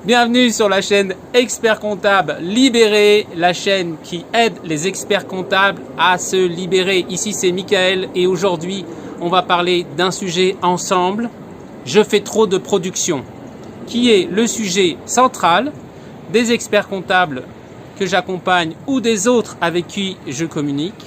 Bienvenue sur la chaîne Expert Comptable Libéré, la chaîne qui aide les experts comptables à se libérer. Ici c'est Michael et aujourd'hui on va parler d'un sujet ensemble. Je fais trop de production, qui est le sujet central des experts comptables que j'accompagne ou des autres avec qui je communique.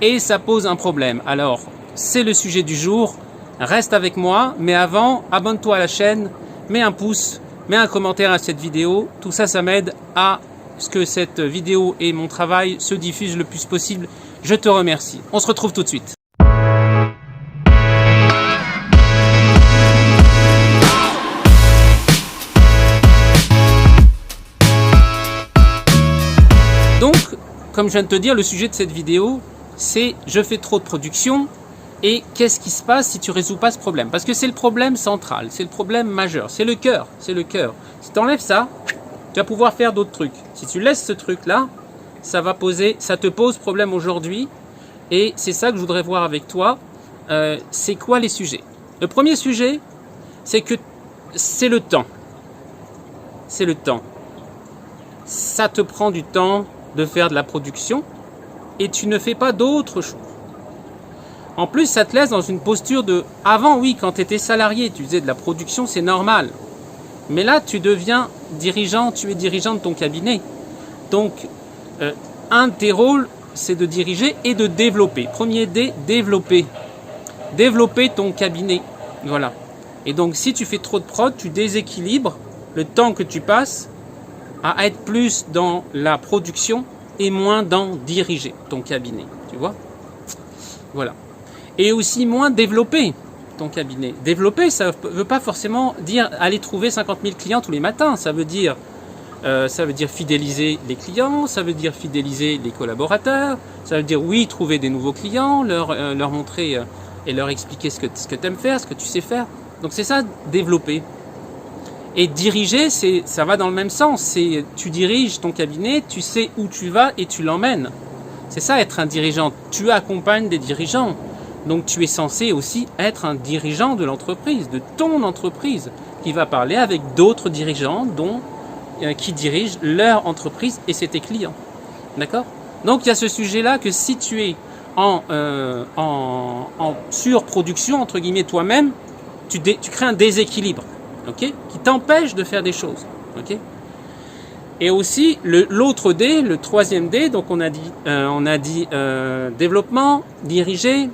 Et ça pose un problème. Alors c'est le sujet du jour. Reste avec moi, mais avant, abonne-toi à la chaîne, mets un pouce, mets un commentaire à cette vidéo. Tout ça, ça m'aide à ce que cette vidéo et mon travail se diffusent le plus possible. Je te remercie. On se retrouve tout de suite. Donc, comme je viens de te dire, le sujet de cette vidéo, c'est « Je fais trop de production ». Et qu'est-ce qui se passe si tu ne résous pas ce problème? Parce que c'est le problème central, c'est le problème majeur, c'est le cœur, c'est le cœur. Si tu enlèves ça, tu vas pouvoir faire d'autres trucs. Si tu laisses ce truc-là, ça te pose problème aujourd'hui. Et c'est ça que je voudrais voir avec toi. C'est quoi les sujets? Le premier sujet, c'est que c'est le temps. C'est le temps. Ça te prend du temps de faire de la production et tu ne fais pas d'autre chose. En plus, ça te laisse dans une posture de... Avant, oui, quand tu étais salarié, tu faisais de la production, c'est normal. Mais là, tu deviens dirigeant, tu es dirigeant de ton cabinet. Donc, un de tes rôles, c'est de diriger et de développer. Premier D, développer. Développer ton cabinet. Voilà. Et donc, si tu fais trop de prod, tu déséquilibres le temps que tu passes à être plus dans la production et moins dans diriger ton cabinet. Tu vois? Voilà. Et aussi moins développer ton cabinet. Développer, ça ne veut pas forcément dire aller trouver 50 000 clients tous les matins. Ça veut dire fidéliser les clients, ça veut dire fidéliser les collaborateurs, ça veut dire oui, trouver des nouveaux clients, leur montrer et leur expliquer ce que tu aimes faire, ce que tu sais faire. Donc c'est ça, développer. Et diriger, ça va dans le même sens. Tu diriges ton cabinet, tu sais où tu vas et tu l'emmènes. C'est ça être un dirigeant. Tu accompagnes des dirigeants. Donc tu es censé aussi être un dirigeant de l'entreprise, de ton entreprise, qui va parler avec d'autres dirigeants qui dirigent leur entreprise et c'est tes clients. D'accord? Donc il y a ce sujet-là que si tu es en surproduction, entre guillemets, toi-même, tu crées un déséquilibre, okay, qui t'empêche de faire des choses. Okay? Et aussi l'autre D, le troisième D, donc on a dit développement, diriger,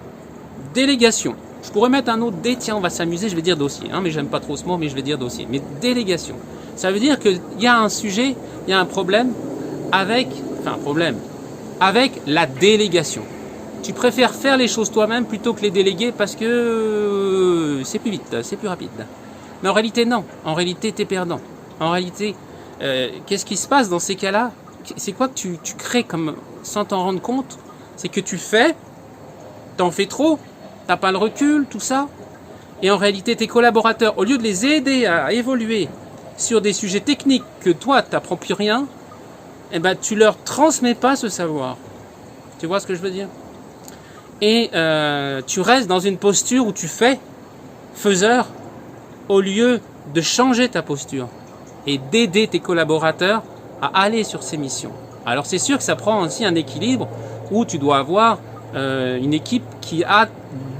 délégation. Je pourrais mettre un autre D, tiens, on va s'amuser, je vais dire dossier, mais j'aime pas trop ce mot, mais je vais dire dossier. Mais délégation, ça veut dire qu'il y a un sujet, il y a un problème avec la délégation. Tu préfères faire les choses toi-même plutôt que les déléguer parce que c'est plus vite, c'est plus rapide. Mais en réalité, non. En réalité, tu es perdant. En réalité, qu'est-ce qui se passe dans ces cas-là? C'est quoi que tu crées comme, sans t'en rendre compte? C'est que tu fais, t'en fais trop, t'as pas le recul, tout ça. Et en réalité, tes collaborateurs, au lieu de les aider à évoluer sur des sujets techniques que toi, tu n'apprends plus rien, eh ben, tu leur transmets pas ce savoir. Tu vois ce que je veux dire? Et tu restes dans une posture où tu fais faiseur au lieu de changer ta posture et d'aider tes collaborateurs à aller sur ces missions. Alors c'est sûr que ça prend aussi un équilibre où tu dois avoir une équipe qui a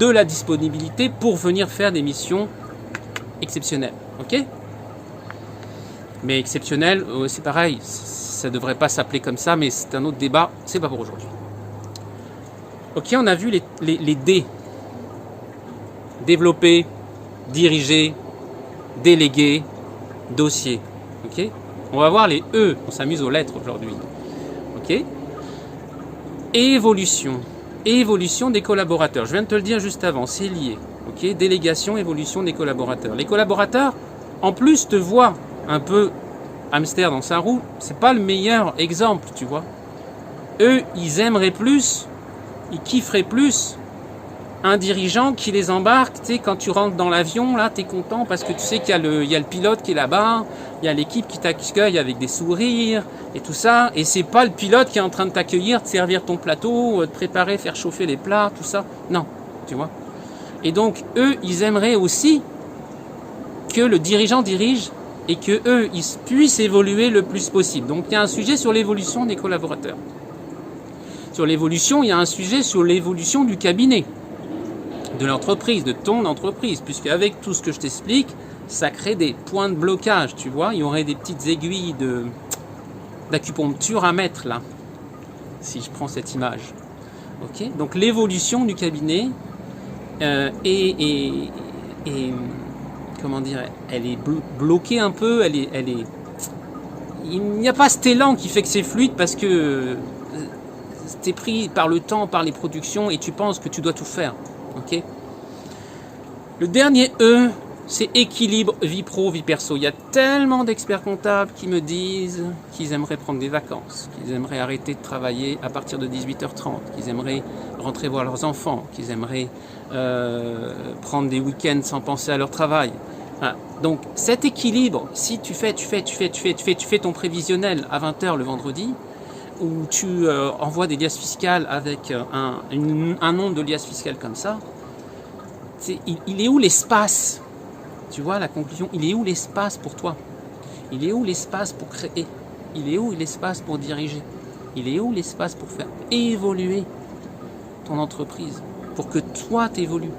de la disponibilité pour venir faire des missions exceptionnelles. Ok? Mais exceptionnel, c'est pareil, ça ne devrait pas s'appeler comme ça, mais c'est un autre débat, c'est pas pour aujourd'hui. Ok, on a vu les D. Développer, diriger, déléguer, dossier. Ok? On va voir les E, on s'amuse aux lettres aujourd'hui. Ok? Évolution. Évolution des collaborateurs. Je viens de te le dire juste avant, c'est lié. Ok? Délégation, évolution des collaborateurs. Les collaborateurs, en plus, te voient un peu hamster dans sa roue. C'est pas le meilleur exemple, tu vois. Eux, ils aimeraient plus, ils kifferaient plus un dirigeant qui les embarque. Tu sais, quand tu rentres dans l'avion, là, tu es content parce que tu sais qu'il y a le pilote qui est là-bas, il y a l'équipe qui t'accueille avec des sourires et tout ça. Et c'est pas le pilote qui est en train de t'accueillir, de servir ton plateau, de préparer, faire chauffer les plats, tout ça. Non, tu vois. Et donc, eux, ils aimeraient aussi que le dirigeant dirige et que eux, ils puissent évoluer le plus possible. Donc il y a un sujet sur l'évolution des collaborateurs. Sur l'évolution, il y a un sujet sur l'évolution du cabinet, de l'entreprise, de ton entreprise, puisque avec tout ce que je t'explique, ça crée des points de blocage, tu vois. Il y aurait des petites aiguilles d'acupuncture à mettre là, si je prends cette image. Okay, donc l'évolution du cabinet est comment dire, elle est bloquée un peu, il n'y a pas cet élan qui fait que c'est fluide parce que tu es pris par le temps, par les productions et tu penses que tu dois tout faire. Okay, le dernier E, c'est équilibre vie pro, vie perso. Il y a tellement d'experts comptables qui me disent qu'ils aimeraient prendre des vacances, qu'ils aimeraient arrêter de travailler à partir de 18h30, qu'ils aimeraient rentrer voir leurs enfants, qu'ils aimeraient prendre des week-ends sans penser à leur travail. Voilà. Donc cet équilibre, si tu fais ton prévisionnel à 20h le vendredi, où tu envoies des liasses fiscales avec un nombre de liasses fiscales comme ça, il est où l'espace? Tu vois la conclusion, il est où l'espace pour toi? Il est où l'espace pour créer? Il est où l'espace pour diriger? Il est où l'espace pour faire évoluer ton entreprise? Pour que toi t'évolues?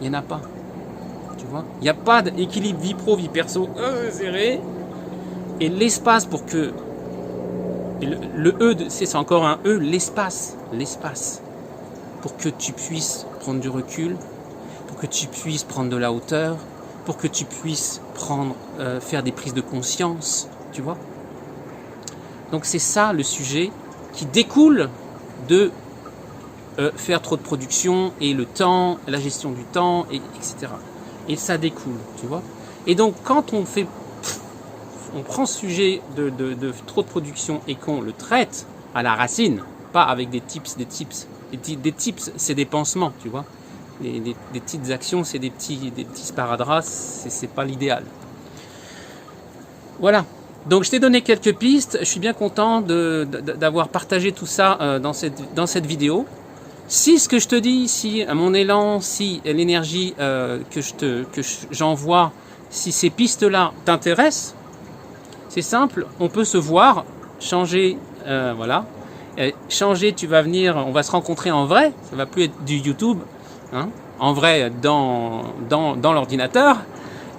Il n'y en a pas. Tu vois, il n'y a pas d'équilibre vie pro, vie perso serré. Et l'espace pour que... Le E, c'est encore un E, l'espace. L'espace. Pour que tu puisses prendre du recul, pour que tu puisses prendre de la hauteur, pour que tu puisses faire des prises de conscience, tu vois. Donc c'est ça le sujet qui découle de faire trop de production et le temps, la gestion du temps, etc. Et ça découle, tu vois. Et donc quand on prend ce sujet de trop de production et qu'on le traite à la racine, pas avec des tips. Des tips, c'est des pansements, tu vois. Des petites actions, c'est des petits sparadraps, c'est pas l'idéal. Voilà. Donc je t'ai donné quelques pistes. Je suis bien content d'avoir partagé tout ça dans cette vidéo. Si ce que je te dis, si mon élan, si l'énergie que j'envoie, si ces pistes-là t'intéressent, c'est simple. On peut se voir, changer, voilà. Changer, tu vas venir, on va se rencontrer en vrai. Ça va plus être du YouTube. Hein, en vrai dans l'ordinateur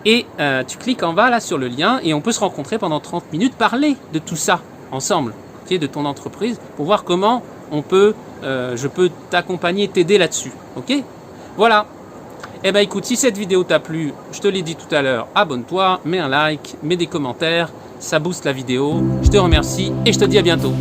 et tu cliques en bas là sur le lien et on peut se rencontrer pendant 30 minutes, parler de tout ça ensemble, okay, de ton entreprise pour voir comment je peux t'accompagner, t'aider là-dessus. Ok, voilà. Eh ben écoute, si cette vidéo t'a plu, je te l'ai dit tout à l'heure, abonne-toi, mets un like, mets des commentaires, ça booste la vidéo. Je te remercie et je te dis à bientôt.